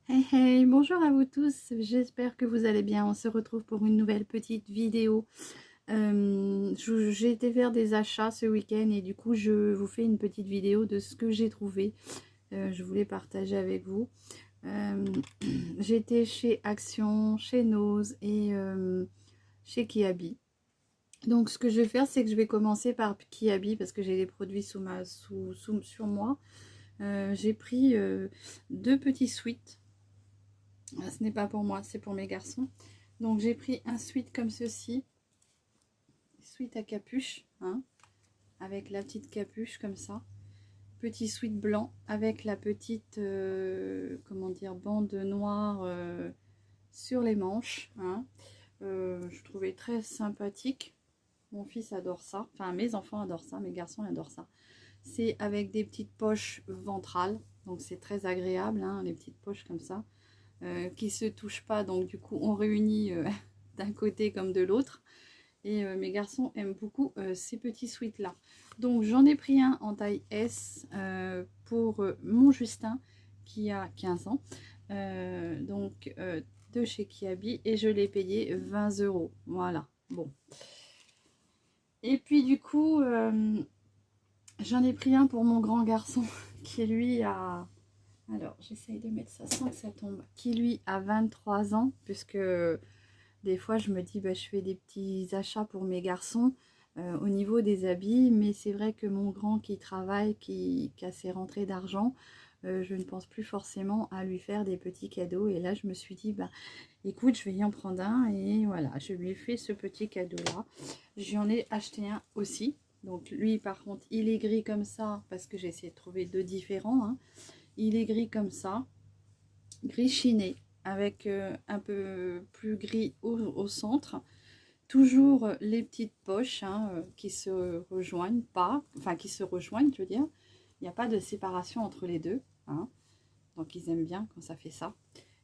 Hey hey, bonjour à vous tous, j'espère que vous allez bien. On se retrouve pour une nouvelle petite vidéo. J'ai été faire des achats ce week-end et du coup je vous fais une petite vidéo de ce que j'ai trouvé. Je voulais partager avec vous. Euh, j'ai été chez Action, chez Nose et chez Kiabi. Donc ce que je vais faire, c'est que je vais commencer par Kiabi parce que j'ai les produits sur moi. J'ai pris deux petits sweats. Ce n'est pas pour moi, c'est pour mes garçons. Donc j'ai pris un sweat comme ceci, sweat à capuche, hein, avec la petite capuche comme ça. Petit sweat blanc avec la petite, comment dire, bande noire sur les manches. Hein. Je trouvais très sympathique. Mon fils adore ça, enfin mes enfants adorent ça, mes garçons adorent ça. C'est avec des petites poches ventrales, donc c'est très agréable, hein, les petites poches comme ça. Qui se touchent pas, donc du coup on réunit d'un côté comme de l'autre. Et mes garçons aiment beaucoup ces petits sweats là. Donc j'en ai pris un en taille S pour mon Justin qui a 15 ans. De chez Kiabi et je l'ai payé 20 €. Voilà, bon. Et puis du coup, j'en ai pris un pour mon grand garçon qui lui a... Alors, j'essaye de mettre ça sans que ça tombe. Qui lui a 23 ans, puisque des fois je me dis, bah, je fais des petits achats pour mes garçons au niveau des habits, mais c'est vrai que mon grand qui travaille, qui a ses rentrées d'argent, je ne pense plus forcément à lui faire des petits cadeaux. Et là, je me suis dit, bah, écoute, je vais y en prendre un. Et voilà, je lui ai fait ce petit cadeau-là. J'en ai acheté un aussi. Donc lui, par contre, il est gris comme ça, parce que j'ai essayé de trouver deux différents, hein. Il est gris comme ça, gris chiné, avec un peu plus gris au centre. Toujours les petites poches hein, qui se rejoignent pas, enfin qui se rejoignent, je veux dire. Il n'y a pas de séparation entre les deux. Hein. Donc ils aiment bien quand ça fait ça.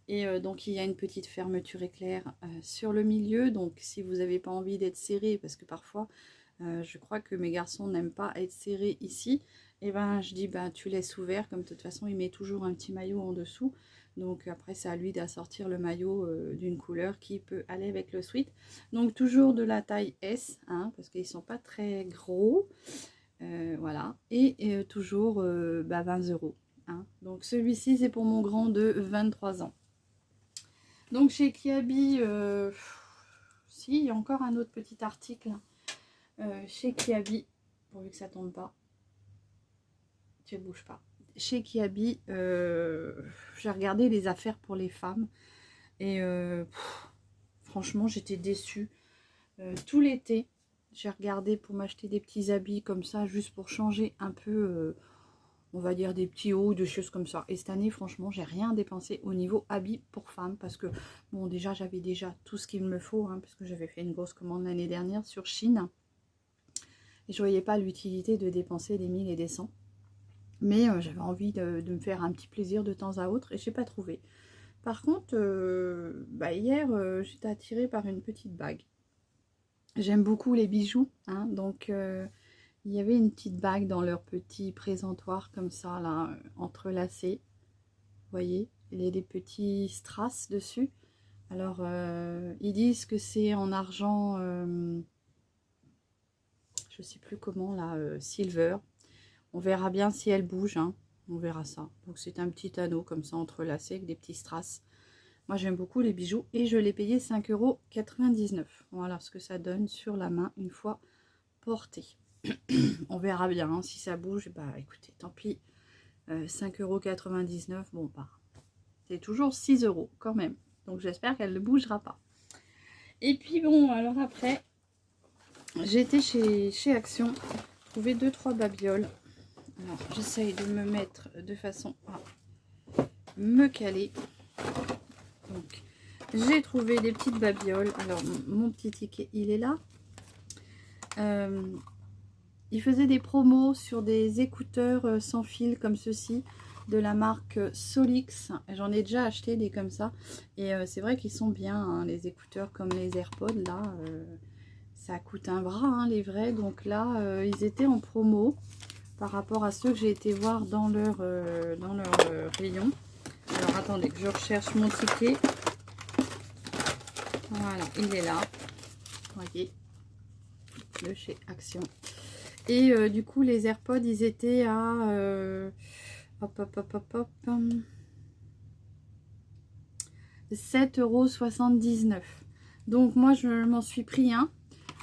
Et donc il y a une petite fermeture éclair sur le milieu. Donc si vous n'avez pas envie d'être serré, parce que parfois je crois que mes garçons n'aiment pas être serrés ici, et ben je dis bah tu laisses ouvert, comme de toute façon il met toujours un petit maillot en dessous. Donc après c'est à lui d'assortir le maillot d'une couleur qui peut aller avec le sweat. Donc toujours de la taille S, hein, parce qu'ils sont pas très gros. Voilà. Et toujours 20 €. Hein. Donc celui-ci c'est pour mon grand de 23 ans. Donc chez Kiabi, si, il y a encore un autre petit article chez Kiabi, pourvu que ça tombe pas, tu ne bouges pas. Chez Kiabi, j'ai regardé les affaires pour les femmes et franchement j'étais déçue. Tout l'été, j'ai regardé pour m'acheter des petits habits comme ça, juste pour changer un peu, on va dire des petits hauts, des choses comme ça. Et cette année, franchement, j'ai rien dépensé au niveau habits pour femmes parce que, bon, déjà, j'avais déjà tout ce qu'il me faut, hein, parce que j'avais fait une grosse commande l'année dernière sur Chine. Et je voyais pas l'utilité de dépenser des 1000 et des 100. Mais j'avais envie de me faire un petit plaisir de temps à autre et je n'ai pas trouvé. Par contre, hier, j'étais attirée par une petite bague. J'aime beaucoup les bijoux, hein, donc il y avait une petite bague dans leur petit présentoir comme ça, là, entrelacé. Vous voyez, il y a des petits strass dessus. Alors, ils disent que c'est en argent, je sais plus comment, là, silver. On verra bien si elle bouge, hein. On verra ça. Donc, c'est un petit anneau comme ça, entrelacé avec des petits strass. Moi, j'aime beaucoup les bijoux et je l'ai payé 5,99 €. Voilà ce que ça donne sur la main une fois porté. On verra bien hein, si ça bouge. Bah écoutez, tant pis. 5,99 €, bon bah c'est toujours 6 € quand même. Donc j'espère qu'elle ne bougera pas. Et puis bon, alors après, j'ai été chez Action, trouver 2-3 babioles. Alors j'essaye de me mettre de façon à me caler. Donc j'ai trouvé des petites babioles. Alors mon petit ticket, il est là. Il faisait des promos sur des écouteurs sans fil comme ceci de la marque Solix. J'en ai déjà acheté des comme ça et c'est vrai qu'ils sont bien hein, les écouteurs comme les AirPods là. Ça coûte un bras hein, les vrais. Donc là ils étaient en promo par rapport à ceux que j'ai été voir dans leur rayon. Alors attendez que je recherche mon ticket. Voilà, il est là. Vous voyez, de chez Action. Et du coup, les AirPods, ils étaient à... hop, hop, hop, hop, hop. 7,79 €. Donc moi, je m'en suis pris un.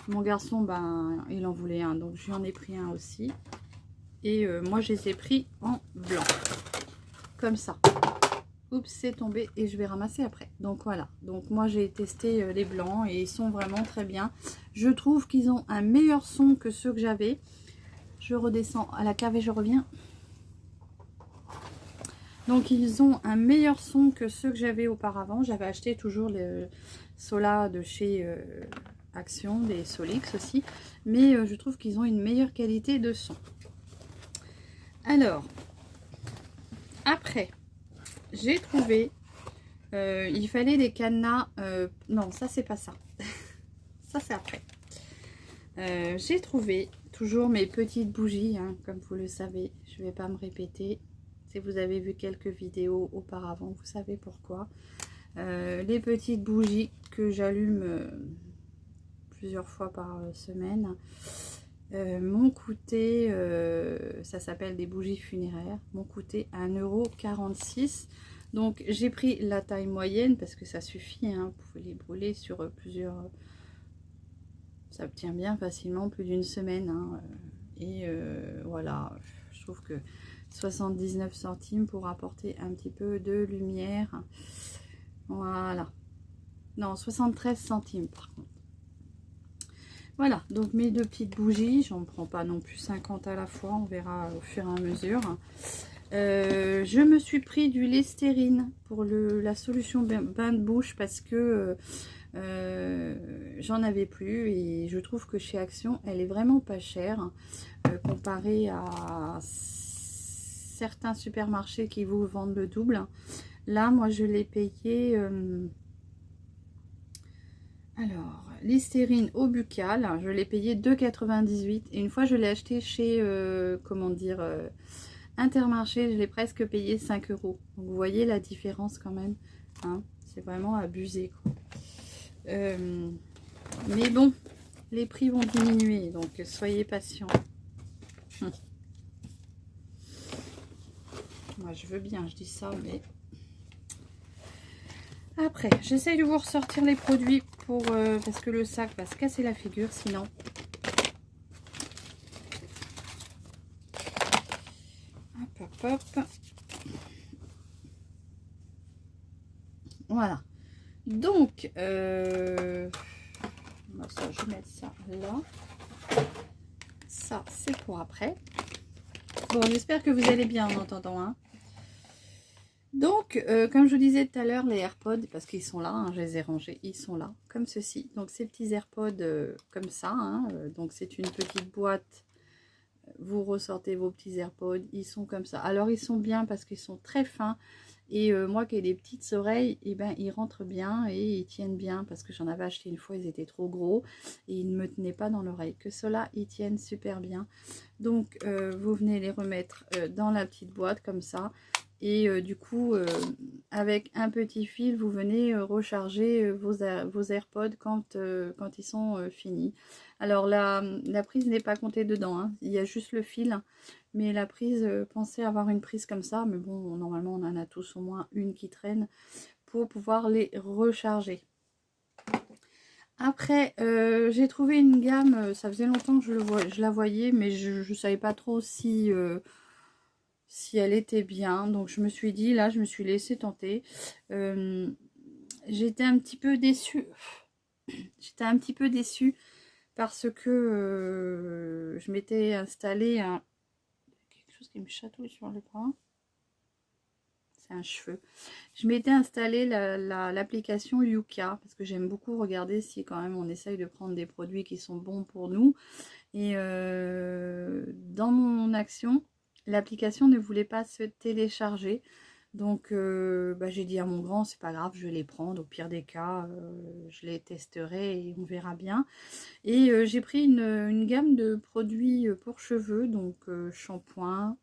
Mon garçon, ben, il en voulait un. Donc, j'en ai pris un aussi. Et moi, je les ai pris en blanc. Comme ça. Oups, c'est tombé et je vais ramasser après. Donc voilà, donc moi j'ai testé les blancs et ils sont vraiment très bien. Je trouve qu'ils ont un meilleur son que ceux que j'avais. Je redescends à la cave et je reviens. Donc ils ont un meilleur son que ceux que j'avais auparavant. J'avais acheté toujours les Sola de chez Action, des Solix aussi. Mais je trouve qu'ils ont une meilleure qualité de son. Alors, après... j'ai trouvé, il fallait des cadenas, non ça c'est pas ça, ça c'est après. J'ai trouvé toujours mes petites bougies, hein, comme vous le savez, je vais pas me répéter. Si vous avez vu quelques vidéos auparavant, vous savez pourquoi. Les petites bougies que j'allume plusieurs fois par semaine m'ont coûté, ça s'appelle des bougies funéraires, m'ont coûté 1,46 €. Donc j'ai pris la taille moyenne parce que ça suffit, hein, vous pouvez les brûler sur plusieurs, ça tient bien facilement plus d'une semaine, hein, et voilà, je trouve que 79 centimes pour apporter un petit peu de lumière, voilà, non 73 centimes par contre. Voilà, donc mes deux petites bougies, j'en prends pas non plus 50 à la fois, on verra au fur et à mesure. Je me suis pris du Listerine pour la solution bain de bouche parce que j'en avais plus et je trouve que chez Action, elle est vraiment pas chère comparée à certains supermarchés qui vous vendent le double. Là, moi, je l'ai payé... alors, Listerine au buccal, je l'ai payé 2,98 € et une fois je l'ai acheté chez, comment dire, Intermarché, je l'ai presque payé 5 €. Donc vous voyez la différence quand même, hein, c'est vraiment abusé, quoi. Mais bon, les prix vont diminuer, donc soyez patients. Moi je veux bien, je dis ça, mais... Après, j'essaye de vous ressortir les produits pour parce que le sac va se casser la figure sinon. Hop, hop, hop. Voilà. Donc, ça, je vais mettre ça là. Ça, c'est pour après. Bon, j'espère que vous allez bien en entendant, hein. Donc, comme je vous disais tout à l'heure, les AirPods, parce qu'ils sont là, hein, je les ai rangés, ils sont là, comme ceci. Donc, ces petits AirPods comme ça, hein, donc c'est une petite boîte, vous ressortez vos petits AirPods, ils sont comme ça. Alors, ils sont bien parce qu'ils sont très fins, et moi qui ai des petites oreilles, et ben, ils rentrent bien et ils tiennent bien, parce que j'en avais acheté une fois, ils étaient trop gros, et ils ne me tenaient pas dans l'oreille. Que ceux-là, ils tiennent super bien. Donc, vous venez les remettre dans la petite boîte, comme ça. Et du coup, avec un petit fil, vous venez recharger vos AirPods quand ils sont finis. Alors, la prise n'est pas comptée dedans, hein. Il y a juste le fil. Mais la prise, pensez avoir une prise comme ça. Mais bon, normalement, on en a tous au moins une qui traîne pour pouvoir les recharger. Après, j'ai trouvé une gamme, ça faisait longtemps que je la voyais, mais je ne savais pas trop si elle était bien. Donc je me suis dit, là je me suis laissée tenter. J'étais un petit peu déçue. J'étais un petit peu déçue parce que je m'étais installée quelque chose qui me chatouille sur le bras. C'est un cheveu. Je m'étais installé l'application Yuka parce que j'aime beaucoup regarder si quand même on essaye de prendre des produits qui sont bons pour nous. Et dans mon action, l'application ne voulait pas se télécharger. Donc j'ai dit à mon grand, c'est pas grave, je vais les prendre. Au pire des cas, je les testerai et on verra bien. Et j'ai pris une gamme de produits pour cheveux, donc shampoing,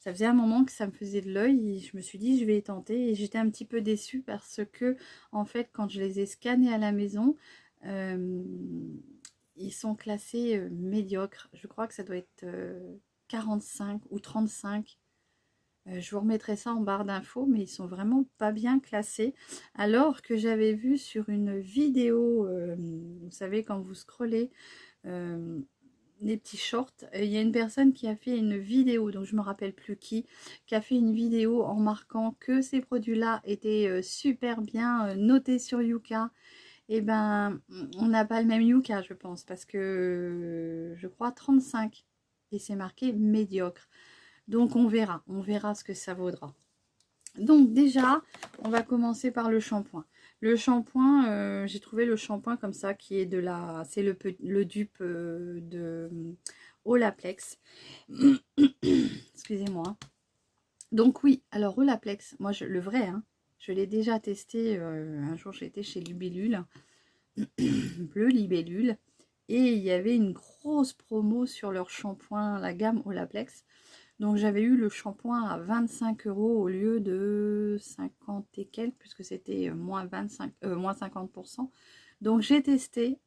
Ça faisait un moment que ça me faisait de l'œil et je me suis dit je vais tenter. Et j'étais un petit peu déçue parce que en fait quand je les ai scannés à la maison, ils sont classés médiocres. Je crois que ça doit être 45 ou 35. Je vous remettrai ça en barre d'infos, mais ils sont vraiment pas bien classés. Alors que j'avais vu sur une vidéo, vous savez, quand vous scrollez les petits shorts, il y a une personne qui a fait une vidéo, donc je me rappelle plus qui a fait une vidéo en marquant que ces produits-là étaient super bien notés sur Yuka. Et ben, on n'a pas le même Yuka, je pense, parce que je crois 35 et c'est marqué médiocre. Donc on verra ce que ça vaudra. Donc déjà, on va commencer par le shampoing. Le shampoing, j'ai trouvé le shampoing comme ça, qui est de la... C'est le dupe de Olaplex. Excusez-moi. Donc oui, alors Olaplex, moi le vrai, hein, je l'ai déjà testé. Un jour j'étais chez Libellule, Bleu Libellule, et il y avait une grosse promo sur leur shampoing, la gamme Olaplex. Donc j'avais eu le shampoing à 25 € au lieu de 50 et quelques, puisque c'était moins 50%. Donc j'ai testé.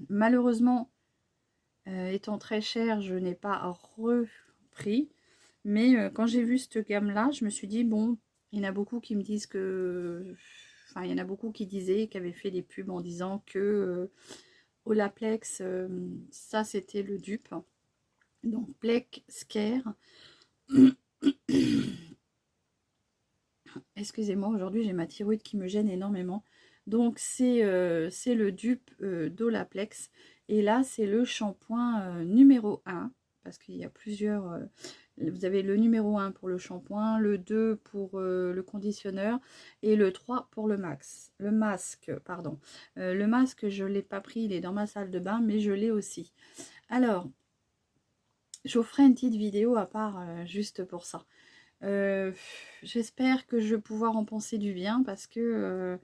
Malheureusement, étant très cher, je n'ai pas repris. Mais quand j'ai vu cette gamme-là, je me suis dit, bon, il y en a beaucoup qui me disent que... Enfin, il y en a beaucoup qui disaient, qui avaient fait des pubs en disant que Olaplex, ça c'était le dupe. Donc Plec Scare. Excusez-moi, aujourd'hui j'ai ma thyroïde qui me gêne énormément. Donc c'est le dupe d'Olaplex. Et là c'est le shampoing numéro 1. Parce qu'il y a plusieurs... vous avez le numéro 1 pour le shampoing, le 2 pour le conditionneur et le 3 pour le masque. Pardon. Le masque, je ne l'ai pas pris, il est dans ma salle de bain, mais je l'ai aussi. Alors, je vous ferai une petite vidéo à part juste pour ça. J'espère que je vais pouvoir en penser du bien parce que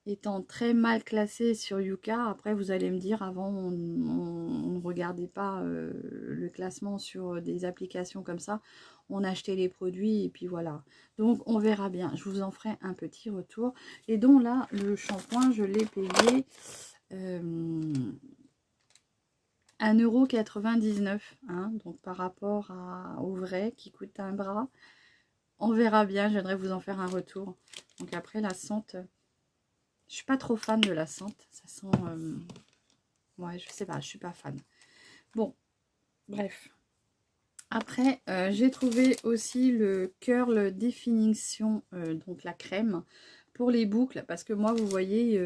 étant très mal classé sur Yuka, après vous allez me dire, avant on ne regardait pas le classement sur des applications comme ça, on achetait les produits et puis voilà. Donc on verra bien, je vous en ferai un petit retour. Et donc là, le shampoing, je l'ai payé 1,99 €, hein, donc par rapport au vrai qui coûte un bras. On verra bien, j'aimerais vous en faire un retour. Donc après la sente, je suis pas trop fan de la sente. Ça sent... ouais, je sais pas, je suis pas fan. Bon, bref. Après, j'ai trouvé aussi le Curl Definition, donc la crème, pour les boucles. Parce que moi, vous voyez,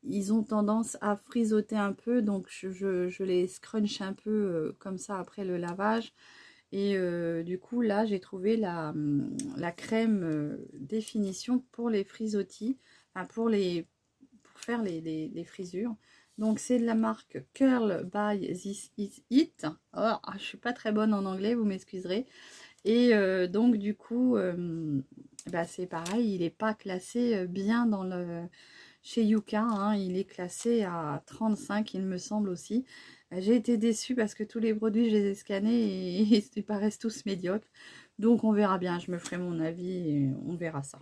ils ont tendance à frisoter un peu. Donc je les scrunch un peu comme ça après le lavage. Et du coup, là, j'ai trouvé la crème définition pour les frisottis, enfin pour faire les frisures. Donc, c'est de la marque Curl by This Is It. Oh, je suis pas très bonne en anglais, vous m'excuserez. Et donc, du coup, bah, c'est pareil, il n'est pas classé bien dans chez Yuka, hein, il est classé à 35, il me semble aussi. J'ai été déçue parce que tous les produits, je les ai scannés et ils paraissent tous médiocres. Donc on verra bien, je me ferai mon avis et on verra ça.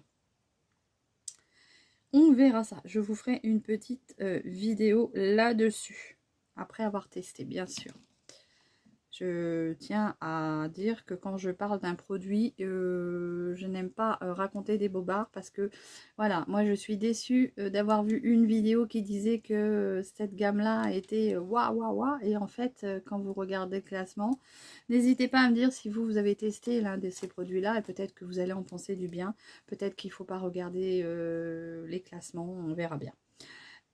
On verra ça. Je vous ferai une petite vidéo là-dessus. Après avoir testé, bien sûr. Je tiens à dire que quand je parle d'un produit, je n'aime pas raconter des bobards parce que, voilà, moi je suis déçue d'avoir vu une vidéo qui disait que cette gamme-là était waouh, waouh, waouh. Et en fait, quand vous regardez le classement, n'hésitez pas à me dire si vous avez testé l'un de ces produits-là et peut-être que vous allez en penser du bien. Peut-être qu'il ne faut pas regarder les classements, on verra bien.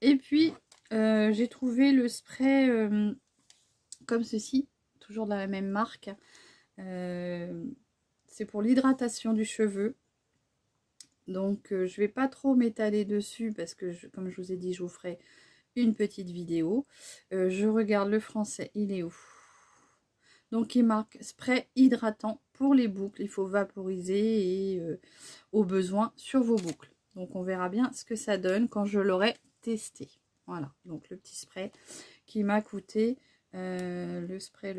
Et puis, j'ai trouvé le spray comme ceci. Toujours de la même marque. C'est pour l'hydratation du cheveu. Donc je vais pas trop m'étaler dessus parce que comme je vous ai dit, je vous ferai une petite vidéo. Je regarde le français, il est où? Donc il marque spray hydratant pour les boucles. Il faut vaporiser et au besoin sur vos boucles. Donc on verra bien ce que ça donne quand je l'aurai testé. Voilà, donc le petit spray qui m'a coûté le spray.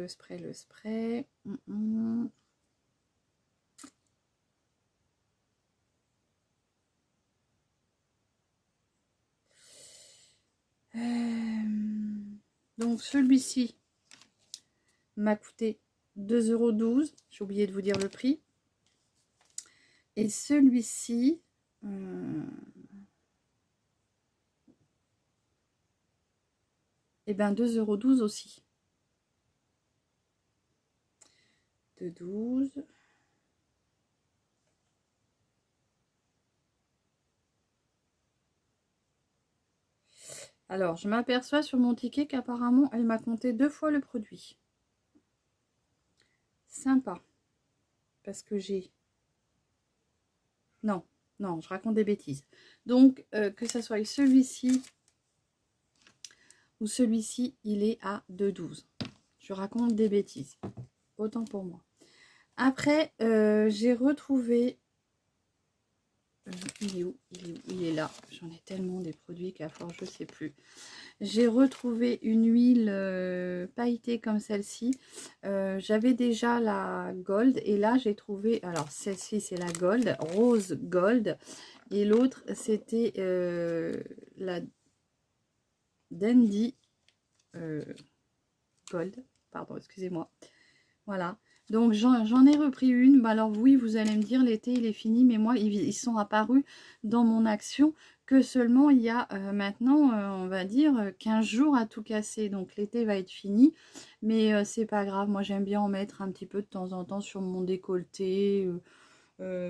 Donc celui-ci m'a coûté 2,12 €. J'ai oublié de vous dire le prix. Et celui-ci, et ben 2,12 € aussi. De 12. Alors, je m'aperçois sur mon ticket qu'apparemment, elle m'a compté 2 fois le produit. Sympa. Parce que j'ai... Non, non, je raconte des bêtises. Donc, que ce soit celui-ci ou celui-ci, il est à 2,12 €. Je raconte des bêtises. Autant pour moi. Après, j'ai retrouvé... il est où? Il est où? Il est là. J'en ai tellement des produits qu'à force, je ne sais plus. J'ai retrouvé une huile pailletée comme celle-ci. J'avais déjà la gold et là j'ai trouvé, alors celle-ci c'est la gold, rose gold, et l'autre c'était la dandy gold, pardon, excusez-moi. Voilà, donc j'en ai repris une. Bah alors oui, vous allez me dire, l'été il est fini, mais moi ils sont apparus dans mon action que seulement il y a maintenant, on va dire, 15 jours à tout casser. Donc l'été va être fini, mais c'est pas grave. Moi j'aime bien en mettre un petit peu de temps en temps sur mon décolleté.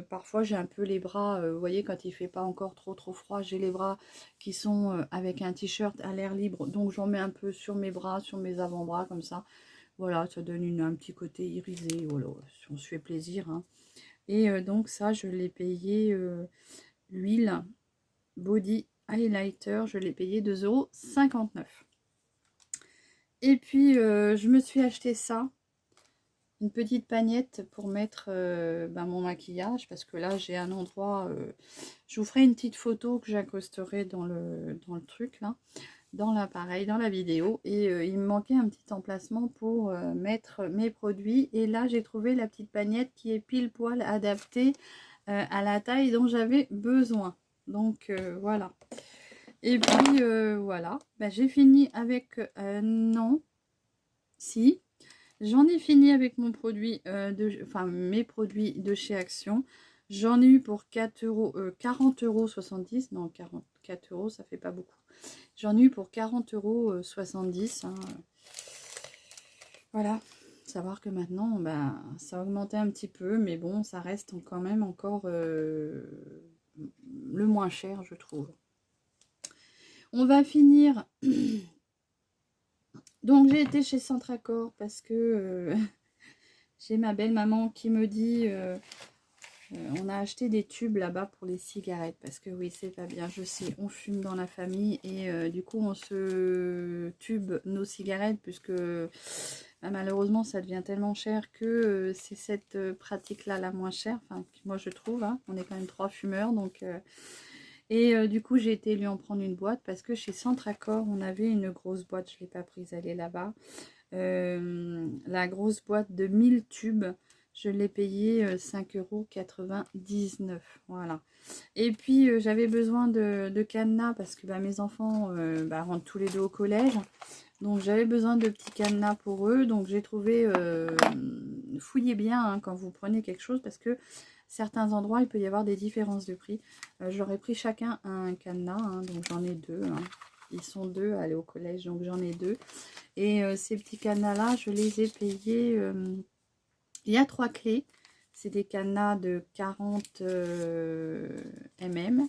Parfois j'ai un peu les bras, vous voyez, quand il fait pas encore trop froid, j'ai les bras qui sont avec un t-shirt à l'air libre. Donc j'en mets un peu sur mes bras, sur mes avant-bras comme ça. Voilà, ça donne un petit côté irisé. Voilà, si on se fait plaisir. Hein. Et donc ça, je l'ai payé, l'huile Body Highlighter, je l'ai payé 2,59 €. Et puis, je me suis acheté ça. Une petite pagnette pour mettre mon maquillage. Parce que là, j'ai un endroit... je vous ferai une petite photo que j'accosterai dans le truc, là. Dans l'appareil, dans la vidéo, et il me manquait un petit emplacement pour mettre mes produits, et là j'ai trouvé la petite pagnette qui est pile poil adaptée à la taille dont j'avais besoin. Donc voilà, et puis voilà, j'ai fini avec non, si j'en ai fini avec mon produit mes produits de chez Action. J'en ai eu pour 40,70 €. Non, 44 €, ça fait pas beaucoup. J'en ai eu pour 40,70 €. Hein. Voilà. Savoir que maintenant, ça a augmenté un petit peu. Mais bon, ça reste quand même encore le moins cher, je trouve. On va finir. Donc, j'ai été chez Centracor parce que j'ai ma belle-maman qui me dit... on a acheté des tubes là-bas pour les cigarettes, parce que oui, c'est pas bien, je sais, on fume dans la famille, et du coup on se tube nos cigarettes, puisque malheureusement ça devient tellement cher que c'est cette pratique-là la moins chère, enfin moi je trouve, hein. On est quand même 3 fumeurs, donc... du coup j'ai été lui en prendre une boîte, parce que chez Centracor on avait une grosse boîte, je ne l'ai pas prise, elle est là-bas, la grosse boîte de 1000 tubes. Je l'ai payé 5,99 €. Voilà. Et puis, j'avais besoin de cadenas parce que mes enfants rentrent tous les deux au collège. Donc, j'avais besoin de petits cadenas pour eux. Donc, j'ai trouvé... fouillez bien hein, quand vous prenez quelque chose, parce que certains endroits, il peut y avoir des différences de prix. J'aurais pris chacun un cadenas. Hein, donc, j'en ai 2. Hein. Ils sont 2 à aller au collège. Donc, j'en ai 2. Et ces petits cadenas-là, je les ai payés... il y a 3 clés. C'est des cadenas de 40 ms.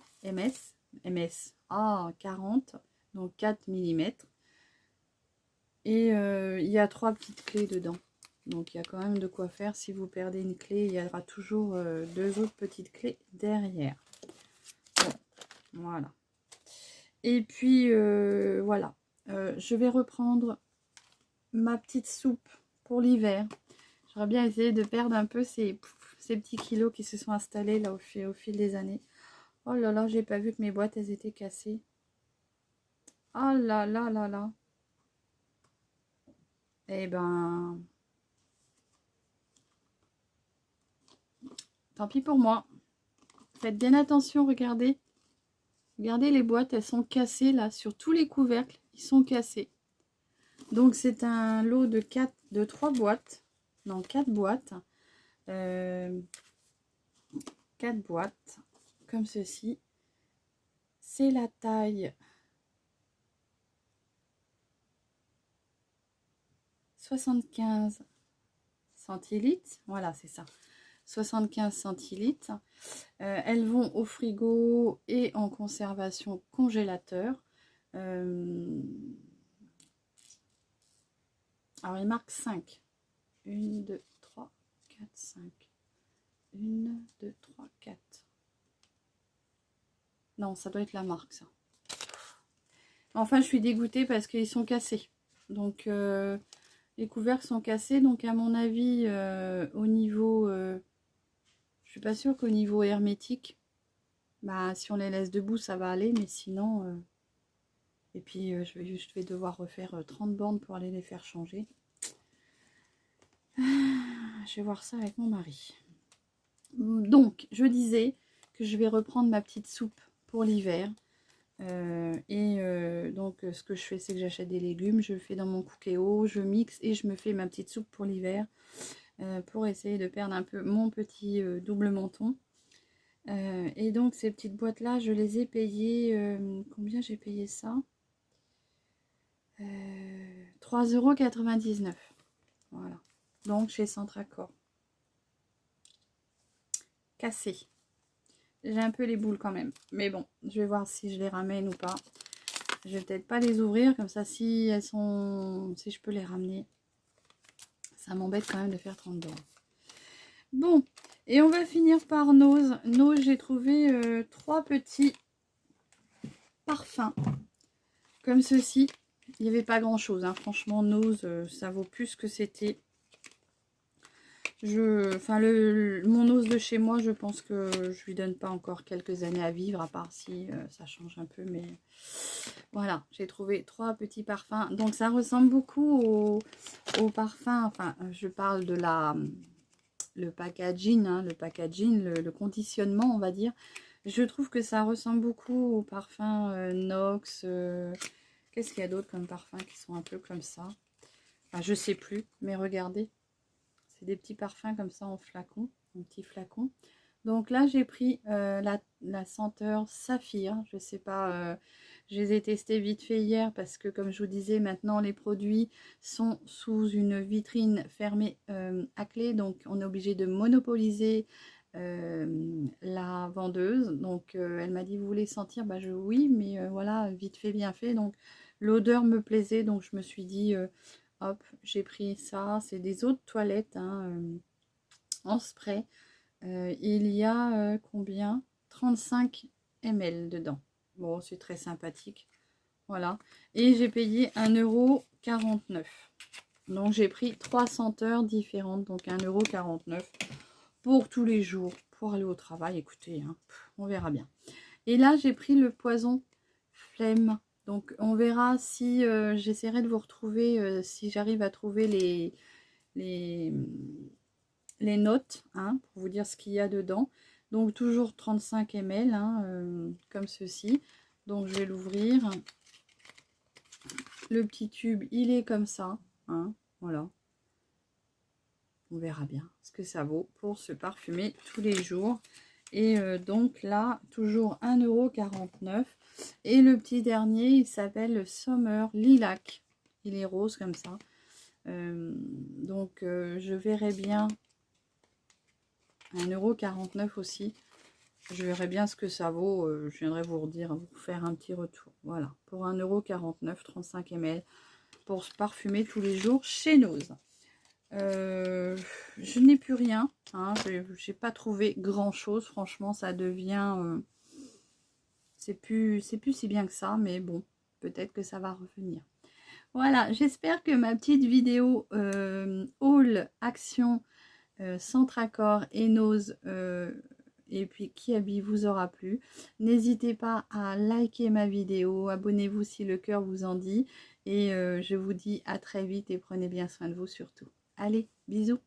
Ah, 40. Donc 4 mm. Et il y a 3 petites clés dedans. Donc il y a quand même de quoi faire. Si vous perdez une clé, il y aura toujours 2 autres petites clés derrière. Bon, voilà. Et puis voilà. Je vais reprendre ma petite soupe pour l'hiver. J'aurais bien essayé de perdre un peu ces petits kilos qui se sont installés là au fil des années. Oh là là, j'ai pas vu que mes boîtes, elles étaient cassées. Oh là là là là. Eh ben... tant pis pour moi. Faites bien attention, regardez. Regardez les boîtes, elles sont cassées là, sur tous les couvercles. Ils sont cassés. Donc c'est un lot de 3 boîtes. Non, 4 boîtes. 4 boîtes comme ceci. C'est la taille 75 centilitres. Voilà, c'est ça. 75 centilitres. Elles vont au frigo et en conservation congélateur. Alors, il marque 5. 1, 2, 3, 4, 5. 1, 2, 3, 4. Non, ça doit être la marque, ça. Enfin, je suis dégoûtée parce qu'ils sont cassés. Donc, les couvercles sont cassés. Donc, à mon avis, au niveau... je suis pas sûre qu'au niveau hermétique, bah, si on les laisse debout, ça va aller. Mais sinon... et puis, je vais devoir refaire 30 bornes pour aller les faire changer. Je vais voir ça avec mon mari. Donc, je disais que je vais reprendre ma petite soupe pour l'hiver. Donc, ce que je fais, c'est que j'achète des légumes, je le fais dans mon Cookéo, je mixe et je me fais ma petite soupe pour l'hiver. Pour essayer de perdre un peu mon petit double menton. Et donc, ces petites boîtes-là, je les ai payées... combien j'ai payé ça 3,99 €. Voilà. Donc, chez Centracor. Cassé. J'ai un peu les boules quand même. Mais bon, je vais voir si je les ramène ou pas. Je vais peut-être pas les ouvrir. Comme ça, si elles sont... si je peux les ramener. Ça m'embête quand même de faire 30 bornes. Bon. Et on va finir par Nose. Nose, j'ai trouvé 3 petits parfums. Comme ceci. Il n'y avait pas grand-chose. Hein. Franchement, Nose, ça vaut plus que c'était. Mon Nose de chez moi, je pense que je lui donne pas encore quelques années à vivre, à part si ça change un peu, mais voilà, j'ai trouvé 3 petits parfums. Donc ça ressemble beaucoup au parfum, enfin je parle de le packaging, hein, le conditionnement, on va dire. Je trouve que ça ressemble beaucoup au parfum Nox. Qu'est-ce qu'il y a d'autre comme parfum qui sont un peu comme ça? Enfin, je sais plus, mais regardez. C'est des petits parfums comme ça en flacon, en petit flacon. Donc là, j'ai pris la senteur Saphir. Je sais pas, je les ai testés vite fait hier parce que comme je vous disais, maintenant les produits sont sous une vitrine fermée à clé. Donc on est obligé de monopoliser la vendeuse. Donc elle m'a dit, vous voulez sentir? Bah oui, mais voilà, vite fait, bien fait. Donc l'odeur me plaisait, donc je me suis dit... hop, j'ai pris ça, c'est des eaux de toilette hein, en spray. Il y a combien 35 ml dedans. Bon, c'est très sympathique. Voilà. Et j'ai payé 1,49 €. Donc j'ai pris 3 senteurs différentes. Donc 1,49 € pour tous les jours. Pour aller au travail, écoutez, hein, on verra bien. Et là, j'ai pris le poison flemme. Donc on verra si j'essaierai de vous retrouver, si j'arrive à trouver les notes, hein, pour vous dire ce qu'il y a dedans. Donc toujours 35 ml, hein, comme ceci. Donc je vais l'ouvrir. Le petit tube, il est comme ça, hein, voilà. On verra bien ce que ça vaut pour se parfumer tous les jours. Et donc là, toujours 1,49 €. Et le petit dernier, il s'appelle Summer Lilac. Il est rose comme ça. Je verrai bien 1,49 € aussi. Je verrai bien ce que ça vaut. Je viendrai vous redire, vous faire un petit retour. Voilà, pour 1,49 €, 35 ml. Pour se parfumer tous les jours chez Nose. Je n'ai plus rien. Hein, j'ai pas trouvé grand chose. Franchement, ça devient... c'est plus si bien que ça. Mais bon, peut-être que ça va revenir. Voilà, j'espère que ma petite vidéo haul action Centracor et Nose et puis Kiabi vous aura plu. N'hésitez pas à liker ma vidéo, abonnez-vous si le cœur vous en dit. Et je vous dis à très vite et prenez bien soin de vous surtout. Allez, bisous!